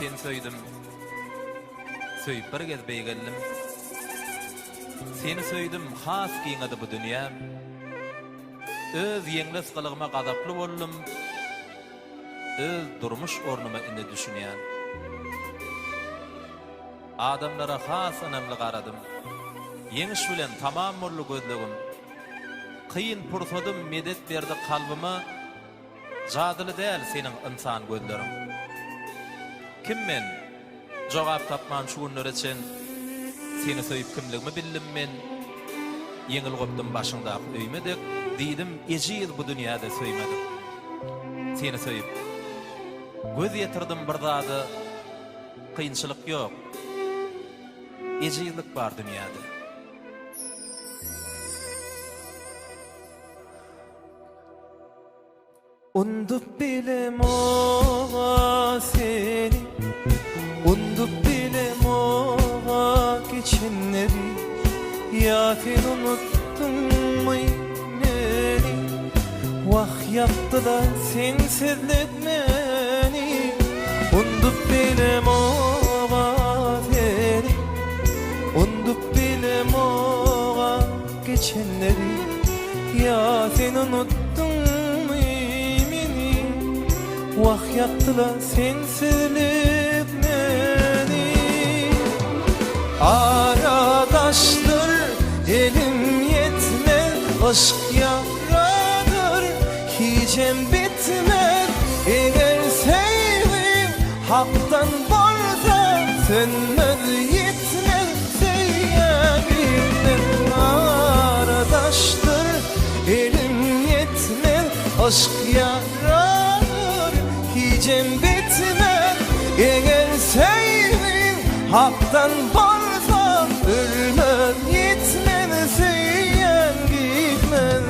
seni söýdüm. Söýüp bir gez beýgeldim. Seni söýdüm, has giňedi bu dünýä. Öz ýeňles gylygyma gazaply boldum. Öz durmuş ornuma indi düşünýän. Adamlara has önemli garadım. Ýeňiş bilen tamam bolly gözlegim. Kıyın pursadım medet berdi kalbıma. Jadyly däl seniň insan gözlerim. Kim men? Jogap tapman şu günler için seni söýüp kimligimi bildim men. Ýeňil gopdum başyňdaky öýmedek, diýdim ejil bu dünýäde söýmedim. Seni söýüp göz ýetirdim bir zady, kynçylyk ýok. Ejillik bar dünýäde. Undup bilem oğa seni, undup bilem oğa geçenleri. Ya sen unuttun mu beni? Vah yaptı da sensizlik beni. Undup bilem oğa seni, undup bilem oğa geçenleri. Ya sen unuttun vah yaktılar sensizlik beni. Aradaştır elim yetmez, aşk yaradır hicem bitmez. Eğer sevdim haktan varsa sönmez yetmez sevgilim. Aradaştır elim yetmez, aşk yaradır hicem bitmez. Eğer sevdim haktan varsa ölmez yetmez sevyen gitmez.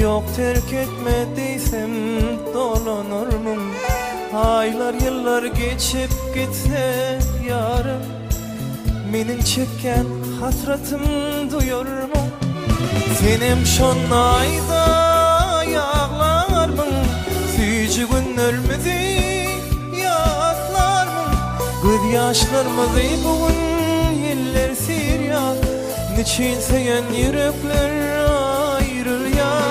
Yok terk etmediysem dolanır mı? Aylar yıllar geçip gitse yarım, menin çekken hasretim duyur mu? Senem şon ayda yağlar mı? Süyücü günlerimizi yağlar mı? Göz yaşlarımızı bugün yıllar sirya. Niçin seyen yürekler ayrıl ya?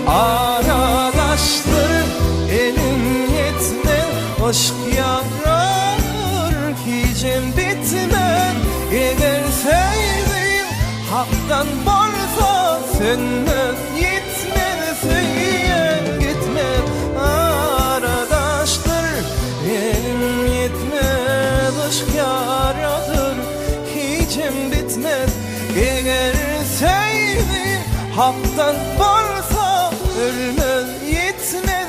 Aradaştır elim yetmez, aşk yarar hicem bitmez. Eğer sevdim haktan varsa sönmez yetmez sevyen gitmez. Aradaştır elim yetmez, aşk yaradır hicem bitmez. Eğer sevdim haktan varsa ölmez yetmez